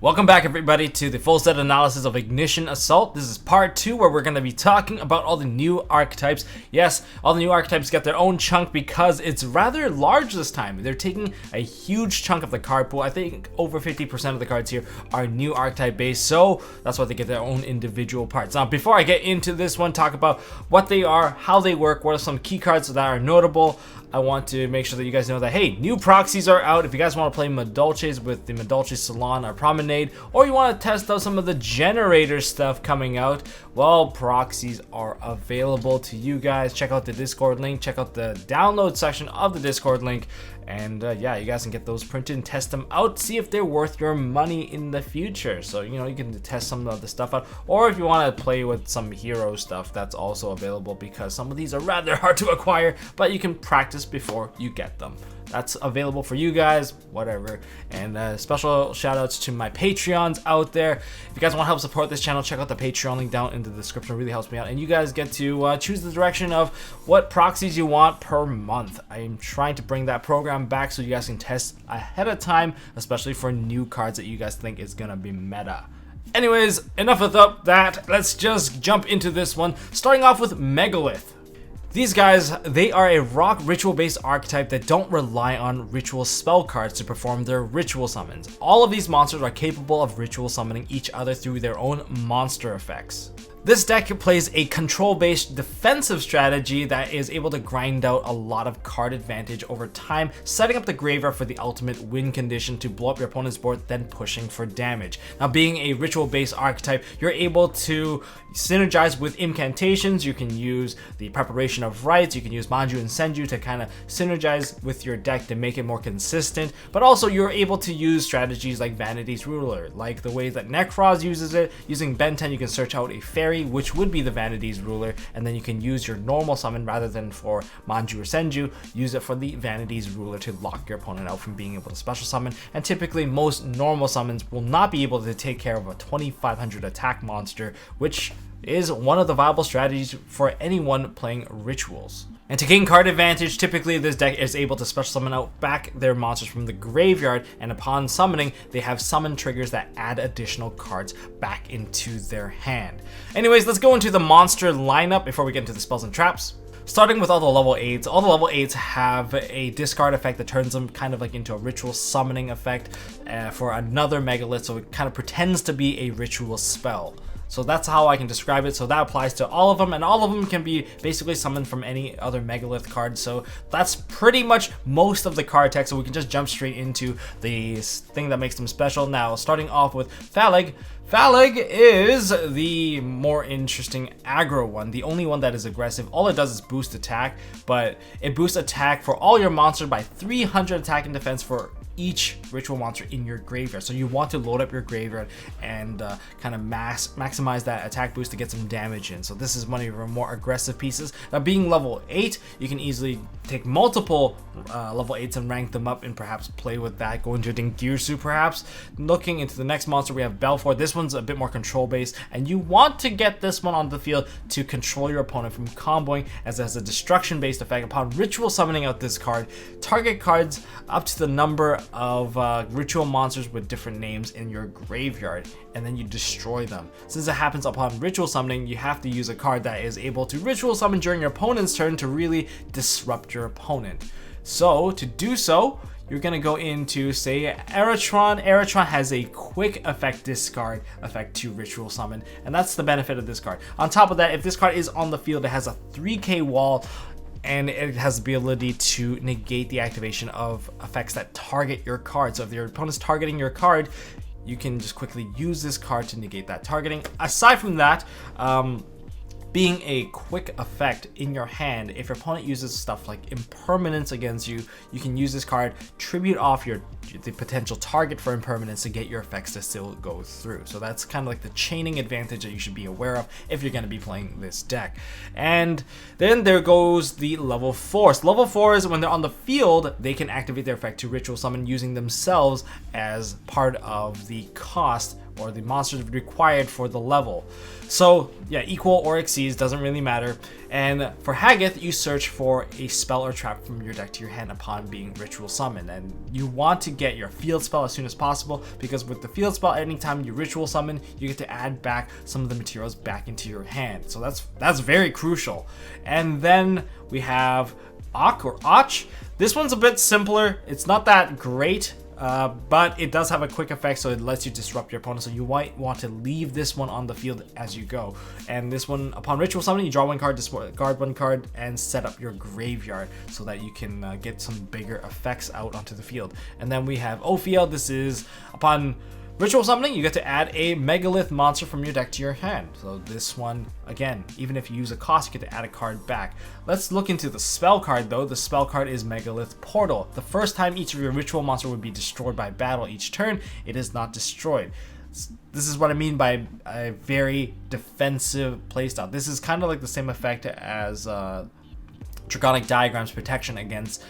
Welcome back everybody to the full set analysis of Ignition Assault. This is part 2 where we're going to be talking about all the new archetypes. Yes, all the new archetypes get their own chunk because it's rather large this time. They're taking a huge chunk of the card pool. I think over 50% of the cards here are new archetype based, so that's why they get their own individual parts. Now before I get into this one, talk about what they are, how they work, what are some key cards that are notable. I want to make sure that you guys know that, hey, new proxies are out. If you guys want to play Madolches with the Madolche Salon or Promenade, or you want to test out some of the generator stuff coming out, well, proxies are available to you guys. Check out the Discord link, check out the download section of the Discord link, and yeah, you guys can get those printed and test them out, see if they're worth your money in the future. So, you know, you can test some of the stuff out, or if you want to play with some hero stuff, that's also available because some of these are rather hard to acquire, but you can practice before you get them. That's available for you guys, whatever. And special shout outs to my Patreons out there. If you guys want to help support this channel, check out the Patreon link down in the description. It really helps me out. And you guys get to choose the direction of what proxies you want per month. I am trying to bring that program back so you guys can test ahead of time, especially for new cards that you guys think is gonna be meta. Anyways, enough of that. Let's just jump into this one, starting off with Megalith. These guys, they are a rock ritual-based archetype that don't rely on ritual spell cards to perform their ritual summons. All of these monsters are capable of ritual summoning each other through their own monster effects. This deck plays a control-based defensive strategy that is able to grind out a lot of card advantage over time, setting up the graveyard for the ultimate win condition to blow up your opponent's board, then pushing for damage. Now, being a ritual-based archetype, you're able to synergize with incantations. You can use the preparation of rites, you can use Manju and Senju to kind of synergize with your deck to make it more consistent, but also you're able to use strategies like Vanity's Ruler, like the way that Necroz uses it. Using Ben 10, you can search out a fairy, which would be the Vanity's Ruler, and then you can use your normal summon rather than for Manju or Senju, use it for the Vanity's Ruler to lock your opponent out from being able to special summon. And typically most normal summons will not be able to take care of a 2500 attack monster, which is one of the viable strategies for anyone playing rituals. And to gain card advantage, typically this deck is able to special summon out back their monsters from the graveyard, and upon summoning, they have summon triggers that add additional cards back into their hand. Anyways, let's go into the monster lineup before we get into the spells and traps. Starting with all the level 8s, all the level 8s have a discard effect that turns them kind of like into a ritual summoning effect for another Megalith, so it kind of pretends to be a ritual spell. So that's how I can describe it. So that applies to all of them, and all of them can be basically summoned from any other Megalith card. So that's pretty much most of the card text, so we can just jump straight into the thing that makes them special. Now, starting off with Phaleg. Phaleg is the more interesting aggro one, the only one that is aggressive. All it does is boost attack, but it boosts attack for all your monsters by 300 attack and defense for each ritual monster in your graveyard. So you want to load up your graveyard and kind of maximize that attack boost to get some damage in. So this is one of your more aggressive pieces. Now, being level 8, you can easily take multiple level 8s and rank them up and perhaps play with that, go into Dingirsu perhaps. Looking into the next monster, we have Belfour. This one's a bit more control based, and you want to get this one on the field to control your opponent from comboing, as it has a destruction based effect. Upon ritual summoning out this card, target cards up to the number of ritual monsters with different names in your graveyard, and then you destroy them. Since it happens upon ritual summoning, you have to use a card that is able to ritual summon during your opponent's turn to really disrupt your opponent. So to do so, you're gonna go into, say, Eratron. Eratron has a quick effect discard effect to ritual summon, and that's the benefit of this card. On top of that, if this card is on the field, it has a 3k wall, and it has the ability to negate the activation of effects that target your card. So if your opponent's targeting your card, you can just quickly use this card to negate that targeting. Aside from that, being a quick effect in your hand, if your opponent uses stuff like impermanence against you, you can use this card, tribute off the potential target for impermanence to get your effects to still go through. So that's kind of like the chaining advantage that you should be aware of if you're going to be playing this deck. And then there goes the level 4s. Level 4s, when they're on the field, they can activate their effect to ritual summon using themselves as part of the cost or the monsters required for the level. So yeah, equal or exceeds, doesn't really matter. And for Haggith, you search for a spell or trap from your deck to your hand upon being ritual summoned. And you want to get your field spell as soon as possible, because with the field spell, anytime you ritual summon, you get to add back some of the materials back into your hand. So that's very crucial. And then we have Och. This one's a bit simpler. It's not that great. But it does have a quick effect, so it lets you disrupt your opponent. So you might want to leave this one on the field as you go. And this one, upon ritual summoning, you draw one card, discard one card, and set up your graveyard so that you can get some bigger effects out onto the field. And then we have Ophiel. This is upon ritual summoning, you get to add a Megalith monster from your deck to your hand. So this one, again, even if you use a cost, you get to add a card back. Let's look into the spell card though. The spell card is Megalith Portal. The first time each of your ritual monster would be destroyed by battle each turn, it is not destroyed. This is what I mean by a very defensive playstyle. This is kind of like the same effect as Draconic Diagram's protection against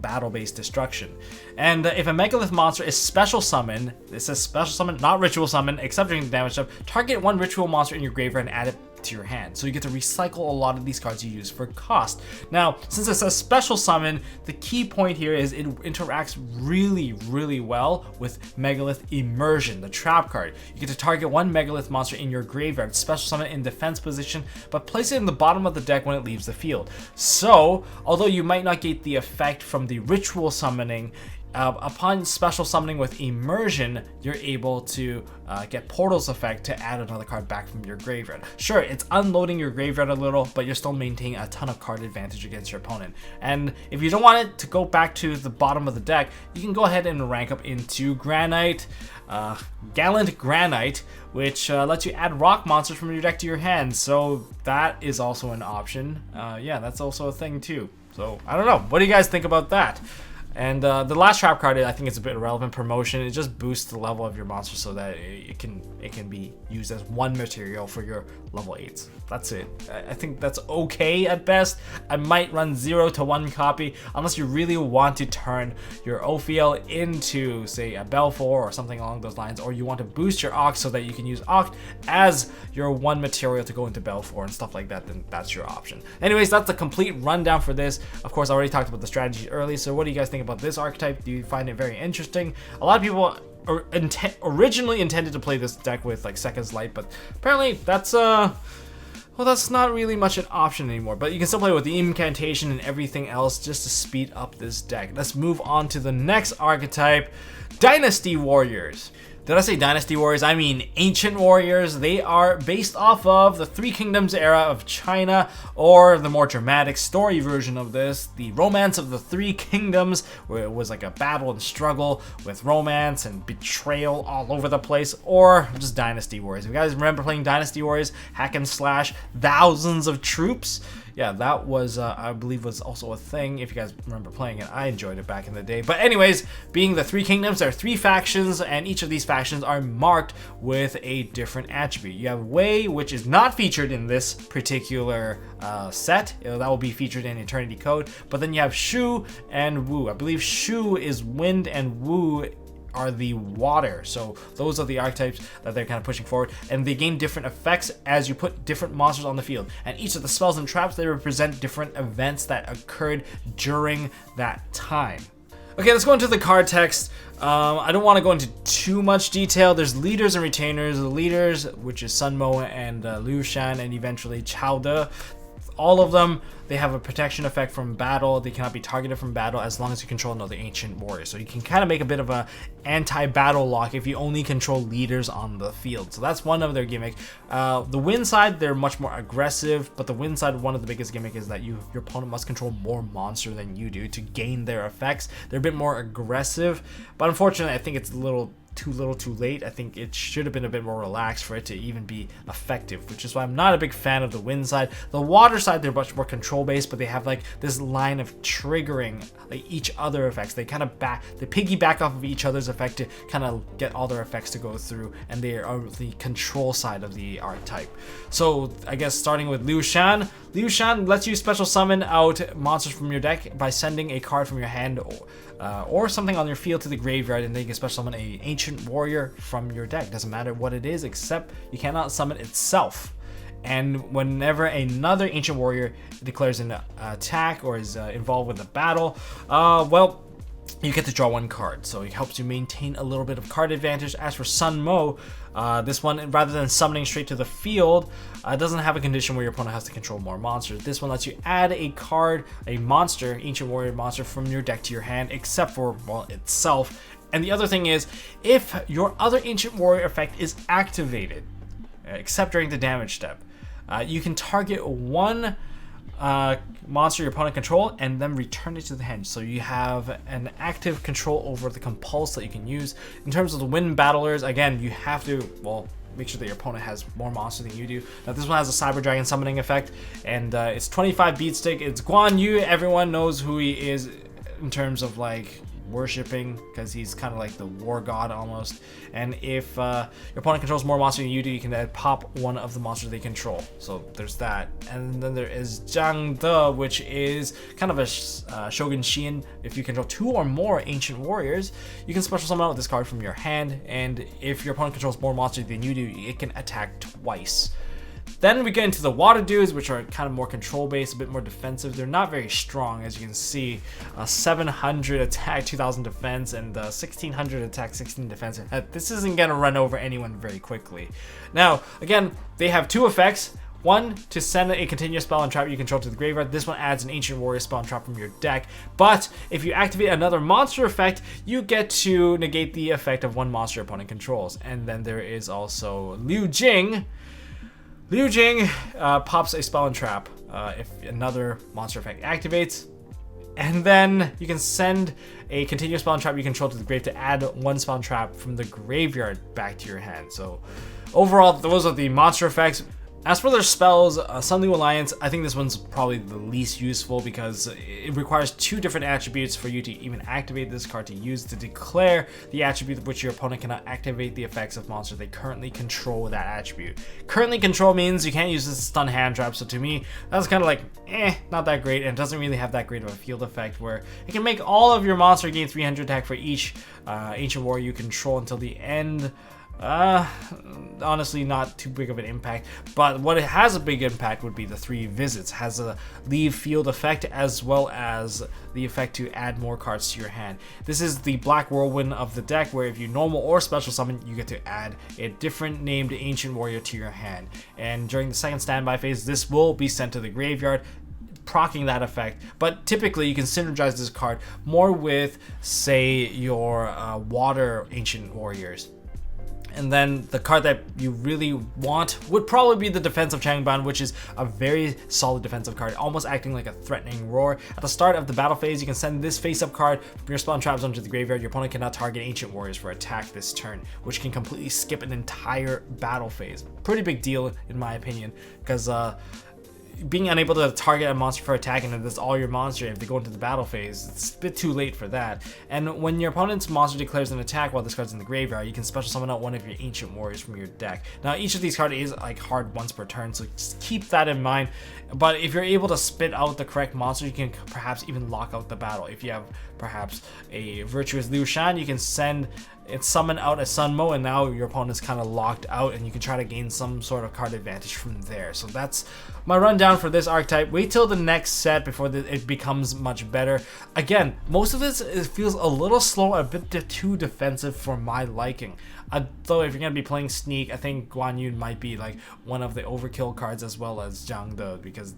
battle-based destruction. And if a Megalith monster is special summoned, it says special summon, not ritual summon, except during the damage step, target one ritual monster in your graveyard and add it to your hand. So you get to recycle a lot of these cards you use for cost. Now, since it says special summon, the key point here is it interacts really well with Megalith Immersion, the trap card. You get to target one Megalith monster in your graveyard, special summon in defense position, but place it in the bottom of the deck when it leaves the field. So, although you might not get the effect from the ritual summoning, upon special summoning with Immersion, you're able to get Portal's effect to add another card back from your graveyard. Sure, it's unloading your graveyard a little, but you're still maintaining a ton of card advantage against your opponent. And if you don't want it to go back to the bottom of the deck, you can go ahead and rank up into Granite, Gallant Granite, which lets you add rock monsters from your deck to your hand. So that is also an option. Yeah, that's also a thing too. So I don't know. What do you guys think about that? And the last trap card, I think it's a bit irrelevant. Promotion. It just boosts the level of your monster so that it can be used as one material for your level 8s. That's it. I think that's okay at best. I might run 0 to 1 copy unless you really want to turn your Ophiel into, say, a Belfour or something along those lines, or you want to boost your Oct so that you can use Oct as your one material to go into Belfour and stuff like that. Then that's your option. Anyways, that's the complete rundown for this. Of course, I already talked about the strategy early. So what do you guys think about this archetype? Do you find it very interesting? A lot of people originally intended to play this deck with like Seconds Light, but apparently that's well, that's not really much an option anymore. But you can still play with the incantation and everything else just to speed up this deck. Let's move on to the next archetype, Dynasty Warriors. Did I say Dynasty Warriors? I mean Ancient Warriors. They are based off of the Three Kingdoms era of China, or the more dramatic story version of this, the Romance of the Three Kingdoms, where it was like a battle and struggle with romance and betrayal all over the place, or just Dynasty Warriors. If you guys remember playing Dynasty Warriors, hack and slash, thousands of troops, yeah, that was, I believe, was also a thing. If you guys remember playing it, I enjoyed it back in the day. But anyways, being the Three Kingdoms, there are 3 factions, and each of these factions are marked with a different attribute. You have Wei, which is not featured in this particular set. That will be featured in Eternity Code. But then you have Shu and Wu. I believe Shu is wind and Wu are the water. So those are the archetypes that they're kind of pushing forward, and they gain different effects as you put different monsters on the field, and each of the spells and traps, they represent different events that occurred during that time. Okay, let's go into the card text. I don't want to go into too much detail. There's leaders and retainers. The leaders, which is Sunmo and Liu Shan, and eventually Chao De. All of them, they have a protection effect from battle. They cannot be targeted from battle as long as you control another Ancient Warrior. So you can kind of make a bit of a anti-battle lock if you only control leaders on the field. So that's one of their gimmicks. The Wind side, they're much more aggressive, but the Wind side, one of the biggest gimmicks is that your opponent must control more monster than you do to gain their effects. They're a bit more aggressive, but unfortunately, I think it's a little too late. I think it should have been a bit more relaxed for it to even be effective, which is why I'm not a big fan of the Wind side. The Water side, they're much more control based, but they have like this line of triggering like each other effects. They kind of piggyback off of each other's effect to kind of get all their effects to go through, and they are the control side of the archetype. So I guess starting with Liu Shan. Liu Shan lets you special summon out monsters from your deck by sending a card from your hand or something on your field to the graveyard, and then you can special summon a Ancient Warrior from your deck. Doesn't matter what it is, except you cannot summon itself. And whenever another Ancient Warrior declares an attack or is involved with a battle, well, you get to draw one card, so it helps you maintain a little bit of card advantage. As for Sun Mo, this one, rather than summoning straight to the field, doesn't have a condition where your opponent has to control more monsters. This one lets you add a card, a monster, Ancient Warrior monster from your deck to your hand, except for, well, itself. And the other thing is, if your other Ancient Warrior effect is activated, except during the damage step, you can target one monster your opponent control and then return it to the hand. So you have an active control over the compulse that you can use. In terms of the wind battlers, again, you have to, well, make sure that your opponent has more monsters than you do. Now this one has a Cyber Dragon summoning effect, and it's 25 beat stick. It's Guan Yu. Everyone knows who he is in terms of like worshipping, because he's kind of like the war god almost. And if your opponent controls more monsters than you do, you can pop one of the monsters they control. So there's that. And then there is Zhang De, which is kind of a Shogun Shin. If you control 2 or more Ancient Warriors, you can special summon out this card from your hand, and if your opponent controls more monsters than you do, it can attack twice. Then we get into the water dudes, which are kind of more control based, a bit more defensive. They're not very strong, as you can see. 700 attack, 2000 defense, and 1600 attack, 16 defense. This isn't gonna run over anyone very quickly. Now, again, they have 2 effects. One, to send a continuous spell and trap you control to the graveyard. This one adds an Ancient Warrior spell and trap from your deck. But if you activate another monster effect, you get to negate the effect of one monster your opponent controls. And then there is also Liu Jing. Liu Jing pops a spell and trap if another monster effect activates. And then you can send a continuous spell and trap you control to the grave to add one spell and trap from the graveyard back to your hand. So overall, those are the monster effects. As for their spells, Sun Liu Alliance, I think this one's probably the least useful because it requires 2 different attributes for you to even activate this card to use to declare the attribute of which your opponent cannot activate the effects of monsters they currently control with that attribute. Currently control means you can't use this stun hand trap, so to me, that's kind of like, not that great, and it doesn't really have that great of a field effect where it can make all of your monster gain 300 attack for each Ancient Warrior you control until the end. Honestly, not too big of an impact, but what it has a big impact would be the 3 visits. Has a leave field effect as well as the effect to add more cards to your hand. This is the Black Whirlwind of the deck, where if you normal or special summon, you get to add a different named Ancient Warrior to your hand. And during the second standby phase, this will be sent to the graveyard, proccing that effect. But typically you can synergize this card more with, say, your water Ancient Warriors. And then the card that you really want would probably be the Defensive Changban, which is a very solid defensive card, almost acting like a threatening roar. At the start of the battle phase, you can send this face-up card from your spawn traps onto the graveyard. Your opponent cannot target Ancient Warriors for attack this turn, which can completely skip an entire battle phase. Pretty big deal, in my opinion, because being unable to target a monster for attack and that's all your monster, if they go into the battle phase, it's a bit too late for that. And when your opponent's monster declares an attack while this card's in the graveyard, you can special summon out one of your Ancient Warriors from your deck. Now each of these cards is like hard once per turn, so just keep that in mind. But if you're able to spit out the correct monster, you can perhaps even lock out the battle. If you have perhaps a Virtuous Liu Shan, you can summon out a Sun Mo, and now your opponent's kind of locked out and you can try to gain some sort of card advantage from there. So that's my rundown for this archetype. Wait till the next set before it becomes much better. Again, most of this feels a little slow, a bit too defensive for my liking. Though if you're going to be playing Sneak, I think Guan Yu might be like one of the overkill cards, as well as Zhang De, because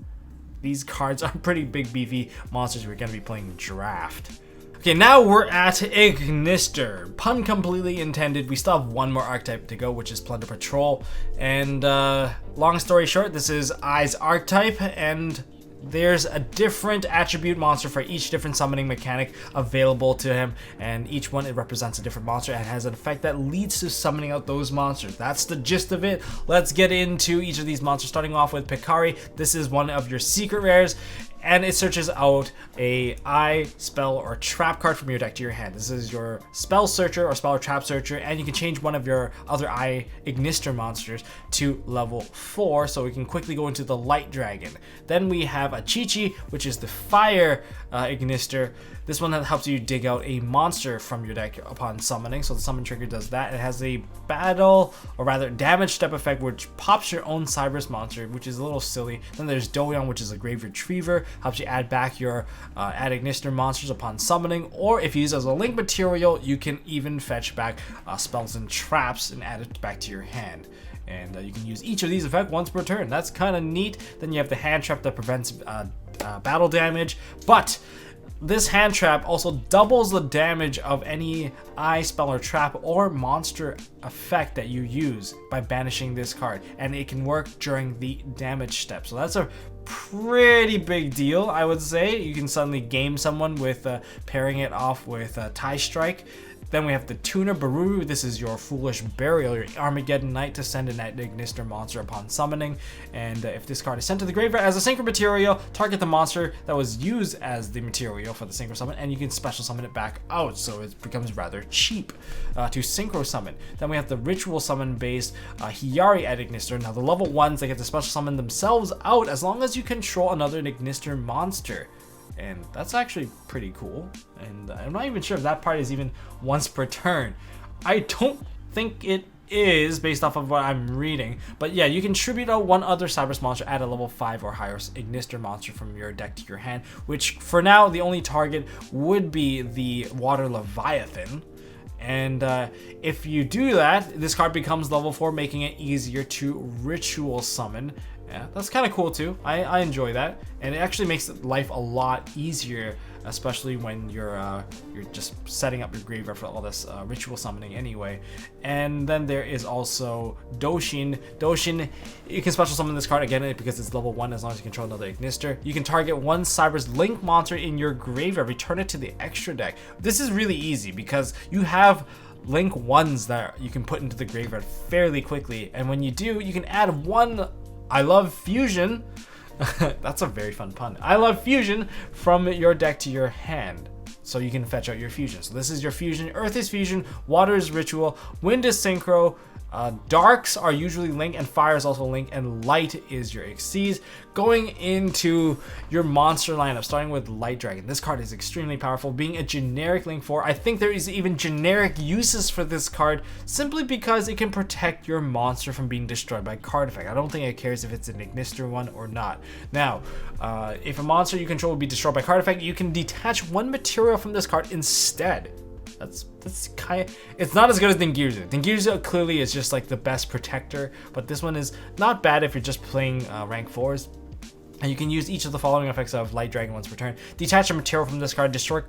these cards are pretty big beefy monsters we're going to be playing Draft. Okay, now we're at Ignister. Pun completely intended. We still have one more archetype to go, which is Plunder Patrol. And long story short, this is I's archetype, and there's a different attribute monster for each different summoning mechanic available to him, and each one, it represents a different monster and has an effect that leads to summoning out those monsters. That's the gist of it. Let's get into each of these monsters, starting off with Picari. This is one of your secret rares. and it searches out a eye, spell, or trap card from your deck to your hand. This is your spell searcher or spell or trap searcher, and you can change one of your other eye Ignister monsters to level 4, so we can quickly go into the Light Dragon. Then we have a Chi-Chi, which is the fire Ignister. This one helps you dig out a monster from your deck upon summoning, so the summon trigger does that. It has a battle, or rather damage step effect, which pops your own Cyberus monster, which is a little silly. Then there's Doyon, which is a grave retriever, helps you add back your Ad Ignister monsters upon summoning, or if you use it as a link material, you can even fetch back spells and traps and add it back to your hand. And you can use each of these effects once per turn. That's kind of neat. Then you have the hand trap that prevents battle damage, but this hand trap also doubles the damage of any eye, spell, or trap or monster effect that you use by banishing this card, and it can work during the damage step. So that's a pretty big deal, I would say. You can suddenly game someone with pairing it off with Tie Strike. Then we have the Tuner Baruru. This is your Foolish Burial, your Armageddon Knight, to send an Ignister monster upon summoning. And if this card is sent to the graveyard as a synchro material, target the monster that was used as the material for the synchro summon, and you can special summon it back out, so it becomes rather cheap to synchro summon. Then we have the Ritual Summon based Hiyari at Ignister. Now the level 1s, they get to special summon themselves out as long as you control another Ignister monster. And that's actually pretty cool, and I'm not even sure if that part is even once per turn. I don't think it is, based off of what I'm reading, but yeah, you can tribute out one other Cyberus monster, add a level 5 or higher Ignister monster from your deck to your hand, which for now the only target would be the Water Leviathan. And if you do that, this card becomes level 4, making it easier to ritual summon. Yeah, that's kind of cool too. I enjoy that, and it actually makes life a lot easier, especially when you're just setting up your graveyard for all this ritual summoning anyway. And then there is also Doshin. Doshin, you can special summon this card again because it's level 1 as long as you control another Ignister. You can target one Cyberus Link monster in your graveyard, return it to the extra deck. This is really easy because you have Link 1s that you can put into the graveyard fairly quickly, and when you do, you can add one I Love Fusion. That's a very fun pun. I Love Fusion from your deck to your hand, so you can fetch out your fusion. So this is your fusion. Earth is fusion, water is ritual, wind is synchro, darks are usually link, and fire is also link, and light is your Xyz. Going into your monster lineup, starting with Light Dragon. This card is extremely powerful, being a generic link 4. I think there is even generic uses for this card simply because it can protect your monster from being destroyed by card effect. I don't think it cares if it's an Ignister one or not. Now, if a monster you control will be destroyed by card effect, you can detach one material from this card instead. That's kind of, it's not as good as Dingirzu. Dingirzu clearly is just like the best protector, but this one is not bad if you're just playing rank 4s. And you can use each of the following effects of Light Dragon once per turn. Detach a material from this card, destroy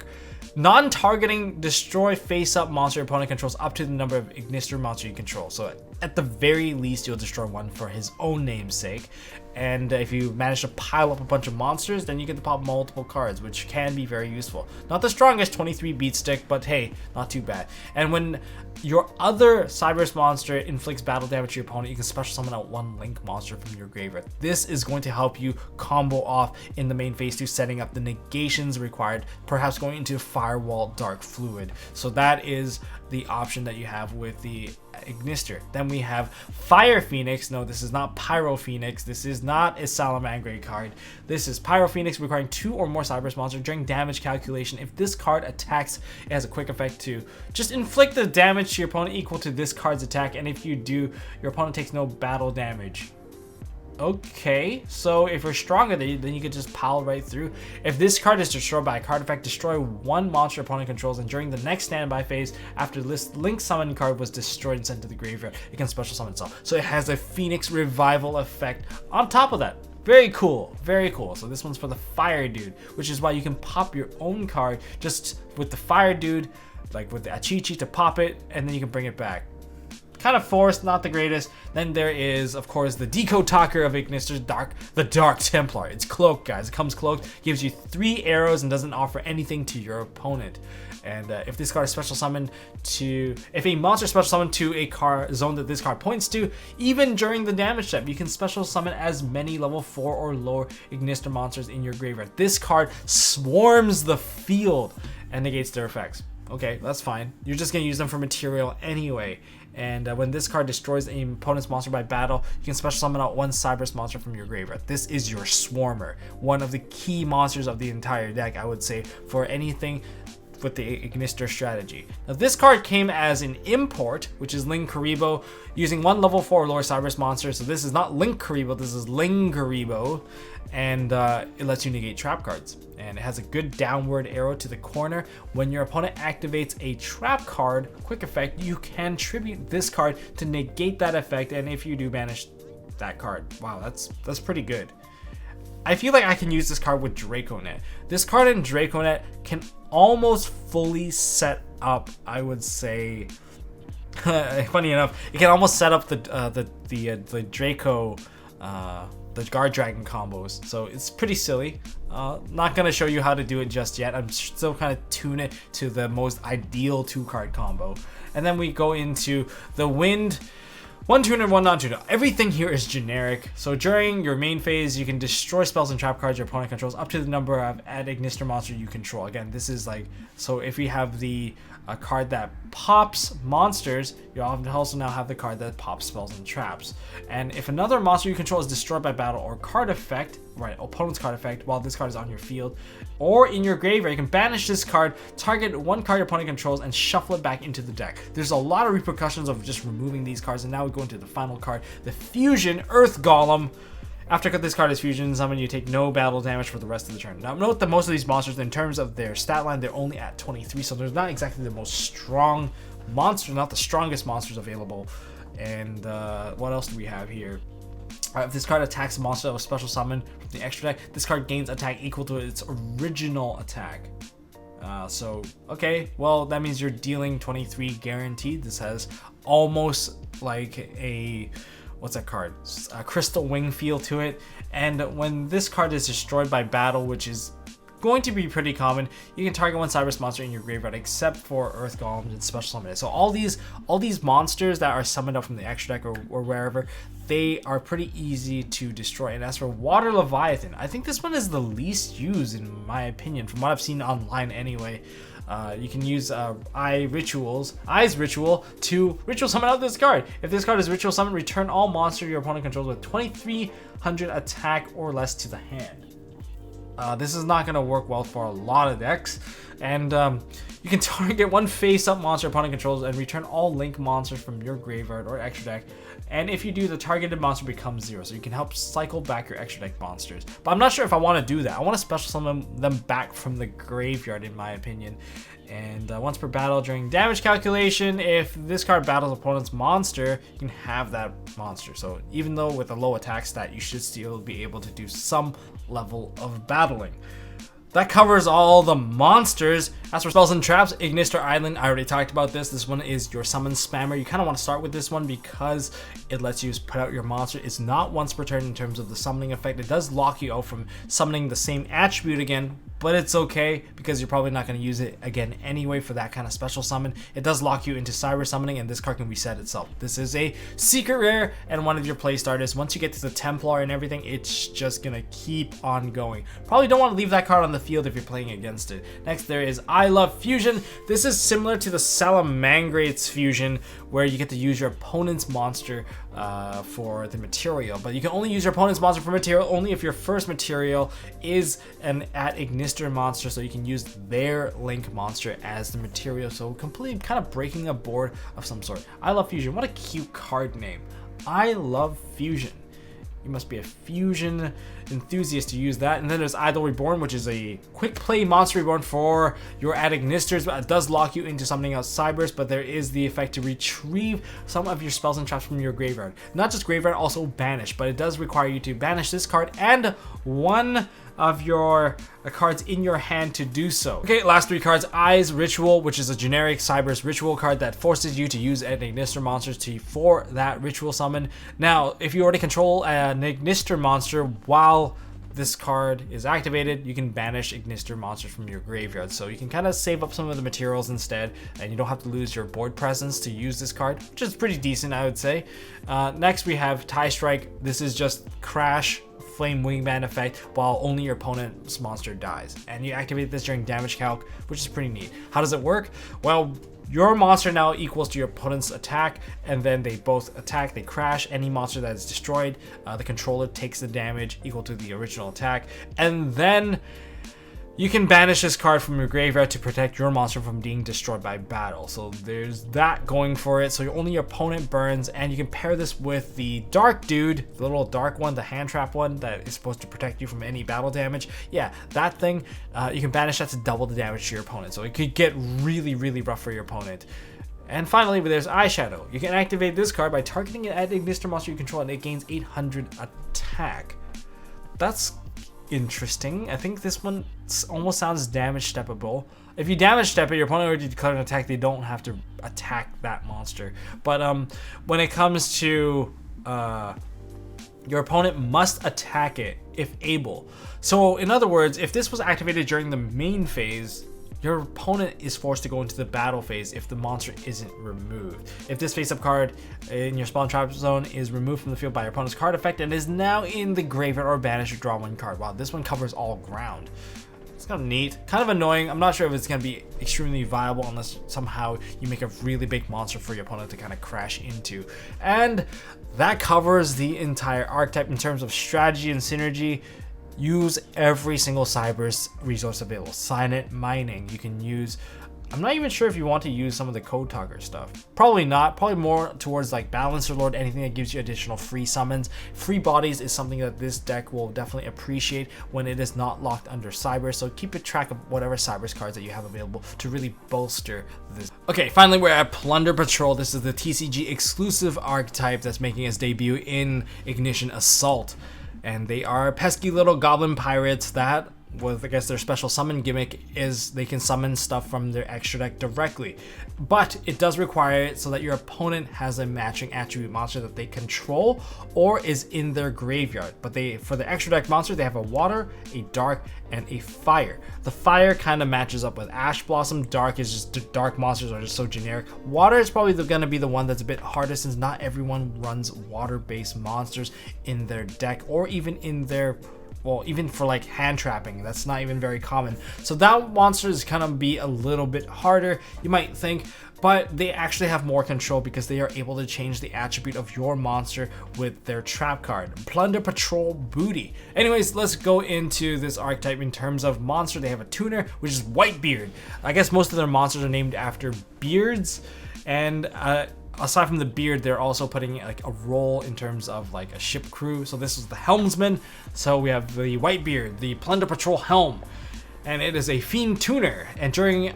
non-targeting, destroy face-up monster your opponent controls up to the number of Ignister monster you control. So at the very least, you'll destroy one for his own name's sake. And if you manage to pile up a bunch of monsters, then you get to pop multiple cards, which can be very useful. Not the strongest 23 beat stick, but hey, not too bad. And when your other Cyberus monster inflicts battle damage to your opponent, you can special summon out one Link monster from your graveyard. This is going to help you combo off in the main phase 2, setting up the negations required, perhaps going into Firewall Dark Fluid. So that is the option that you have with the Ignister. Then we have Fire Phoenix. No, this is not Pyro Phoenix. This is not a Salamangre card. This is Pyro Phoenix, requiring 2 or more Cyberus monsters during damage calculation. If this card attacks, it has a quick effect to just inflict the damage to your opponent equal to this card's attack, and if you do, your opponent takes no battle damage. Okay, so if you're stronger, then you could just pile right through. If this card is destroyed by a card effect, destroy one monster opponent controls, and during the next standby phase, after this Link summon card was destroyed and sent to the graveyard, it can special summon itself. So it has a Phoenix revival effect on top of that. Very cool, very cool. So this one's for the Fire Dude, which is why you can pop your own card just with the Fire Dude, like with the Chi-Chi to pop it, and then you can bring it back. kind of forced, not the greatest. Then there is, of course, the Decode Talker of Ignister's the Dark Templar. It's cloaked, guys. It comes cloaked, gives you 3 arrows, and doesn't offer anything to your opponent. And if this card is special summoned to, if a monster special summoned to a zone that this card points to, even during the damage step, you can special summon as many level 4 or lower Ignister monsters in your graveyard. This card swarms the field and negates their effects. Okay, that's fine. You're just gonna use them for material anyway. And when this card destroys an opponent's monster by battle, you can special summon out 1 Cyberus monster from your graveyard. This is your Swarmer, one of the key monsters of the entire deck, I would say, for anything with the Ignister strategy. Now this card came as an import, which is Ling Karibo, using 1 level 4 or lower Cyberus monster. So this is not Link Karibo, this is Ling Karibo, and it lets you negate trap cards. And it has a good downward arrow to the corner. When your opponent activates a trap card, quick effect, you can tribute this card to negate that effect, and if you do, banish that card. Wow, that's pretty good. I feel like I can use this card with Draconet. This card in Draconet can almost fully set up, I would say, funny enough, it can almost set up the Draco, the Guard Dragon combos. So it's pretty silly. Not gonna show you how to do it just yet. I'm still kind of tuning it to the most ideal 2-card combo. And then we go into the Wind. 1 tuner, 1 non-tuner. Everything here is generic. So during your main phase, you can destroy spells and trap cards your opponent controls up to the number of ad Ignister monster you control. Again, this is like, so if we have the card that pops monsters, you also now have the card that pops spells and traps. And if another monster you control is destroyed by battle or card effect, right, opponent's card effect, while this card is on your field or in your graveyard, you can banish this card, target 1 card your opponent controls, and shuffle it back into the deck. There's a lot of repercussions of just removing these cards, and now we go into the final card, the Fusion Earth Golem. After this card is fusion summon, you take no battle damage for the rest of the turn. Now note that most of these monsters, in terms of their stat line, they're only at 23, so they're not exactly the most strong monster, not the strongest monsters available. And what else do we have here? If this card attacks a monster that was special summoned from the extra deck, this card gains attack equal to its original attack. So, okay, well, that means you're dealing 23 guaranteed. This has almost like a, what's that card? A Crystal Wing feel to it. And when this card is destroyed by battle, which is going to be pretty common, you can target 1 Cyberus monster in your graveyard except for Earth Golems and special summon it. So all these monsters that are summoned up from the extra deck or wherever, they are pretty easy to destroy. And as for Water Leviathan, I think this one is the least used in my opinion, from what I've seen online anyway. You can use Eye's Ritual to ritual summon out this card. If this card is ritual summon, return all monsters your opponent controls with 2300 attack or less to the hand. This is not going to work well for a lot of decks, and you can target 1 face-up monster opponent controls and return all link monsters from your graveyard or extra deck, and if you do, the targeted monster becomes 0, so you can help cycle back your extra deck monsters. But I'm not sure if I want to do that. I want to special summon them back from the graveyard, in my opinion. And once per battle during damage calculation, if this card battles opponent's monster, you can have that monster. So even though with a low attack stat, you should still be able to do some level of battling. That covers all the monsters. As for spells and traps, Ignister Island, I already talked about this. This one is your summon spammer. You kind of want to start with this one because it lets you put out your monster. It's not once per turn in terms of the summoning effect. It does lock you out from summoning the same attribute again, but it's okay because you're probably not going to use it again anyway for that kind of special summon. It does lock you into cyber summoning, and this card can reset itself. This is a secret rare and one of your play starters. Once you get to the Templar and everything, it's just going to keep on going. Probably don't want to leave that card on the field if you're playing against it. Next, there is I Love Fusion. This is similar to the Salamangrate's Fusion, where you get to use your opponent's monster for the material, but you can only use your opponent's monster for material only if your first material is an at Ignister monster, so you can use their link monster as the material, so completely kind of breaking a board of some sort. I Love Fusion, what a cute card name. I Love Fusion. You must be a fusion enthusiast to use that. And then there's Idol Reborn, which is a quick play monster reborn for your ad Ignisters, but it does lock you into something else Cybers, but there is the effect to retrieve some of your spells and traps from your graveyard. Not just graveyard, also banish, but it does require you to banish this card and 1 of your cards in your hand to do so. Okay, last 3 cards. IGAS Ritual, which is a generic Cyberse ritual card that forces you to use an Ignister monster for that ritual summon. Now, if you already control an Ignister monster while this card is activated, you can banish Ignister monsters from your graveyard, so you can kind of save up some of the materials instead, and you don't have to lose your board presence to use this card, which is pretty decent, I would say. Next we have Tie Strike. This is just Crash Flame Wingman effect while only your opponent's monster dies, and you activate this during damage calc, which is pretty neat. How does it work? Well, your monster now equals to your opponent's attack, and then they both attack, they crash. Any monster that is destroyed, the controller takes the damage equal to the original attack, and then you can banish this card from your graveyard to protect your monster from being destroyed by battle. So there's that going for it. So only your opponent burns, and you can pair this with the Dark Dude, the little dark one, the hand trap one that is supposed to protect you from any battle damage. Yeah, that thing, you can banish that to double the damage to your opponent. So it could get really, really rough for your opponent. And finally, there's Eyeshadow. You can activate this card by targeting it at an Ignister monster you control, and it gains 800 attack. That's interesting. I think this one almost sounds damage steppable. If you damage step it, your opponent already declared an attack, they don't have to attack that monster. But when it comes to your opponent must attack it if able. So in other words, if this was activated during the main phase, your opponent is forced to go into the battle phase if the monster isn't removed. If this face-up card in your spawn trap zone is removed from the field by your opponent's card effect and is now in the graveyard or banished, or draw 1 card. Wow, this one covers all ground. It's kind of neat, kind of annoying. I'm not sure if it's going to be extremely viable unless somehow you make a really big monster for your opponent to kind of crash into. And that covers the entire archetype in terms of strategy and synergy. Use every single Cyberse resource available. Signet mining. You can use, I'm not even sure if you want to use some of the Code Talker stuff. Probably not. Probably more towards like Balancer Lord, anything that gives you additional free summons. Free bodies is something that this deck will definitely appreciate when it is not locked under Cyberse. So keep a track of whatever Cyberse cards that you have available to really bolster this. Okay, finally we're at Plunder Patrol. This is the TCG exclusive archetype that's making its debut in Ignition Assault. And they are pesky little goblin pirates that, with I guess their special summon gimmick is they can summon stuff from their extra deck directly. But it does require it so that your opponent has a matching attribute monster that they control or is in their graveyard. But for the extra deck monster, they have a water, a dark, and a fire. The fire kind of matches up with Ash Blossom. Dark is just, dark monsters are just so generic. Water is probably going to be the one that's a bit harder since not everyone runs water-based monsters in their deck or even in their, well, even for like hand trapping, that's not even very common. So that monster is gonna be a little bit harder, you might think, but they actually have more control because they are able to change the attribute of your monster with their trap card. Plunder Patrol Booty. Anyways, let's go into this archetype in terms of monster. They have a tuner, which is Whitebeard. I guess most of their monsters are named after beards, and aside from the beard, they're also putting like a role in terms of like a ship crew. So this is the helmsman. So we have the Whitebeard, the Plunder Patrol helm, and it is a fiend tuner. And during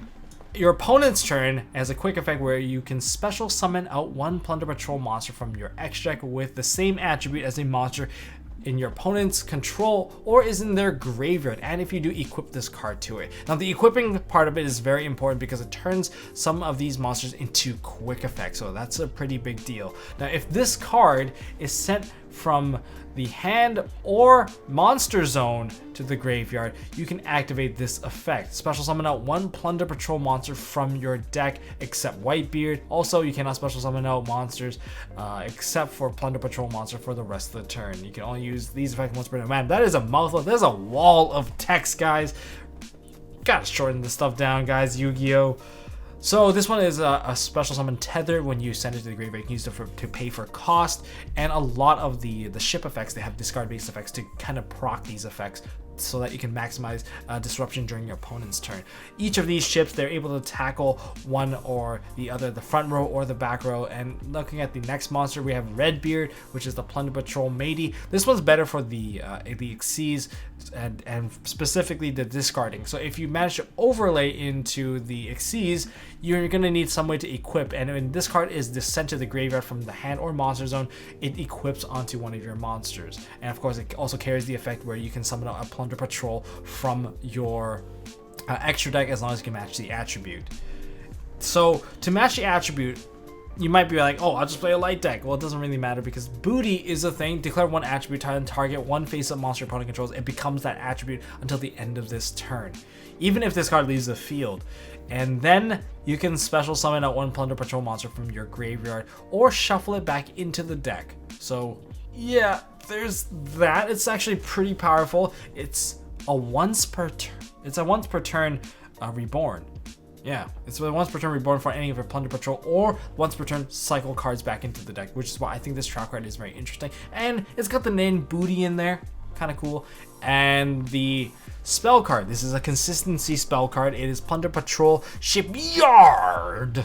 your opponent's turn, as a quick effect where you can special summon out 1 Plunder Patrol monster from your extra deck with the same attribute as a monster in your opponent's control or is in their graveyard, and if you do, equip this card to it. Now the equipping part of it is very important because it turns some of these monsters into quick effects, so that's a pretty big deal. Now if this card is sent from the hand or monster zone to the graveyard, you can activate this effect. Special summon out 1 Plunder Patrol monster from your deck except Whitebeard. Also, you cannot special summon out monsters except for Plunder Patrol monster for the rest of the turn. You can only use these effects once per turn. Man, that is a mouthful. There's a wall of text, guys. Gotta shorten this stuff down, guys. Yu-Gi-Oh! So this one is a special summon Tether. When you send it to the graveyard, you can use it to pay for cost, and a lot of the ship effects, they have discard based effects to kind of proc these effects so that you can maximize disruption during your opponent's turn. Each of these ships, they're able to tackle one or the other, the front row or the back row. And looking at the next monster, we have Redbeard, which is the Plunder Patrol Matey. This one's better for the Xyz and specifically the discarding. So if you manage to overlay into the Xyz, you're going to need some way to equip, and when this card is sent to the graveyard from the hand or monster zone, it equips onto one of your monsters. And of course, it also carries the effect where you can summon out a Plunder Plunder Patrol from your extra deck as long as you can match the attribute. So to match the attribute, you might be like, oh, I'll just play a light deck. Well, it doesn't really matter because booty is a thing. Declare one attribute and target one face-up monster opponent controls. It becomes that attribute until the end of this turn, even if this card leaves the field. And then you can special summon out one Plunder Patrol monster from your graveyard or shuffle it back into the deck. So yeah, there's that. It's actually pretty powerful. It's a once per turn reborn. Yeah, it's a once per turn reborn for any of your Plunder Patrol, or once per turn cycle cards back into the deck, which is why I think this trap card is very interesting. And it's got the name Booty in there, kind of cool. And the spell card, this is a consistency spell card. It is Plunder Patrol Shipyard.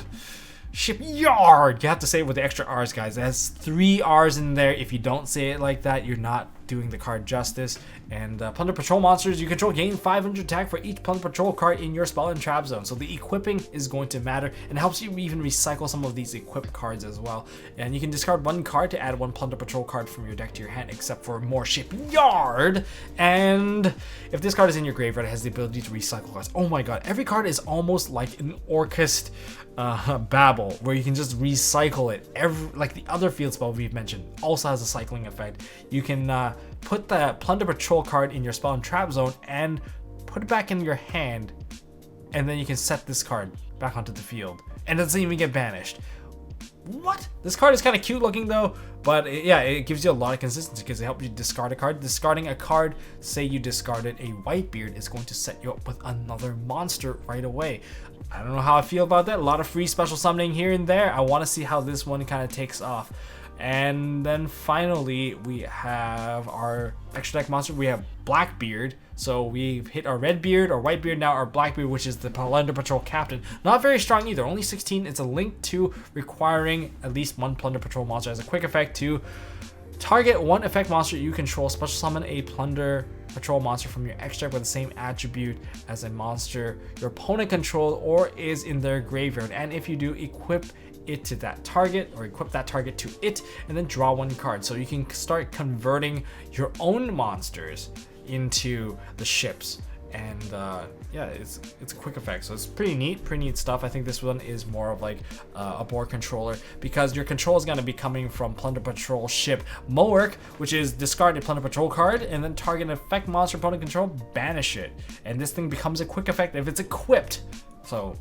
Shipyard. You have to say it with the extra R's, guys. It has 3 R's in there. If you don't say it like that, you're not doing the card justice. And Plunder Patrol monsters you control gain 500 attack for each Plunder Patrol card in your spell and trap zone. So the equipping is going to matter and helps you even recycle some of these equipped cards as well. And you can discard 1 card to add 1 Plunder Patrol card from your deck to your hand, except for more Shipyard. And if this card is in your graveyard, it has the ability to recycle cards. Oh my god, every card is almost like an Orcust Babble, where you can just recycle it. Like the other field spell we've mentioned also has a cycling effect. You can put the Plunder Patrol card in your spell and trap zone and put it back in your hand, and then you can set this card back onto the field and it doesn't even get banished. What? This card is kind of cute looking though, but it gives you a lot of consistency because it helps you discard a card. Discarding a card, say you discarded a Whitebeard, is going to set you up with another monster right away. I don't know how I feel about that. A lot of free special summoning here and there. I want to see how this one kind of takes off. And then finally, we have our extra deck monster. We have Blackbeard. So we've hit our Redbeard, our Whitebeard, now our Blackbeard, which is the Plunder Patrol captain. Not very strong either, only 16. It's a link to requiring at least 1 Plunder Patrol monster as a quick effect to target 1 effect monster you control. Special summon a Plunder Patrol monster from your extract with the same attribute as a monster your opponent controls or is in their graveyard. And if you do, equip it to that target or equip that target to it and then draw 1 card. So you can start converting your own monsters into the ships. And yeah, it's a quick effect, so it's pretty neat stuff. I think this one is more of like a board controller because your control is going to be coming from Plunder Patrol ship Moerk, which is discard a Plunder Patrol card and then target an effect monster opponent control, banish it, and this thing becomes a quick effect if it's equipped. So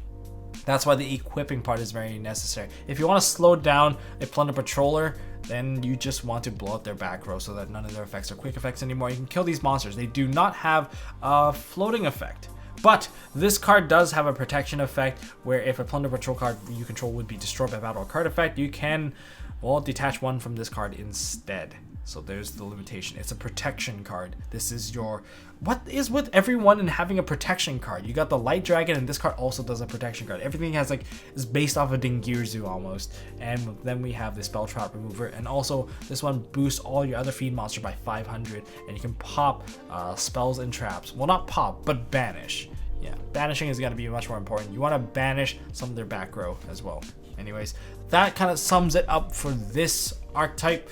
that's why the equipping part is very necessary. If you want to slow down a Plunder Patroller, then you just want to blow out their back row so that none of their effects are quick effects anymore. You can kill these monsters. They do not have a floating effect. But this card does have a protection effect where if a Plunder Patrol card you control would be destroyed by battle or card effect, you can, well, detach 1 from this card instead. So there's the limitation. It's a protection card. This is your... What is with everyone in having a protection card? You got the Light Dragon, and this card also does a protection card. Everything has like is based off of Dingirzu almost. And then we have the Spell Trap Remover, and also this one boosts all your other feed monster by 500, and you can pop spells and traps. Well, not pop, but banish. Yeah, banishing is going to be much more important. You want to banish some of their back row as well. Anyways, that kind of sums it up for this archetype.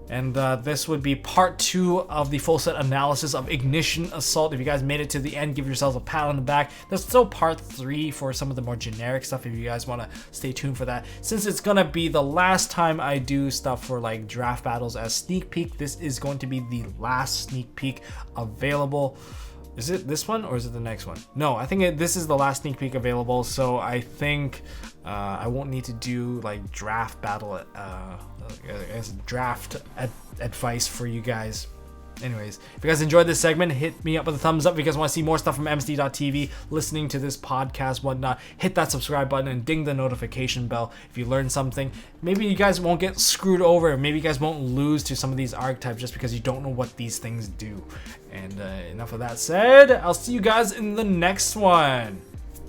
And this would be part 2 of the full set analysis of Ignition Assault. If you guys made it to the end, give yourselves a pat on the back. There's still part 3 for some of the more generic stuff if you guys want to stay tuned for that. Since it's going to be the last time I do stuff for like draft battles as sneak peek, this is going to be the last sneak peek available. Is it this one or is it the next one? No, I think this is the last sneak peek available. So I think I won't need to do like draft battle, draft advice for you guys. Anyways, if you guys enjoyed this segment, hit me up with a thumbs up. If you guys want to see more stuff from MST.TV, listening to this podcast, whatnot, hit that subscribe button and ding the notification bell if you learned something. Maybe you guys won't get screwed over. Maybe you guys won't lose to some of these archetypes just because you don't know what these things do. And enough of that said, I'll see you guys in the next one.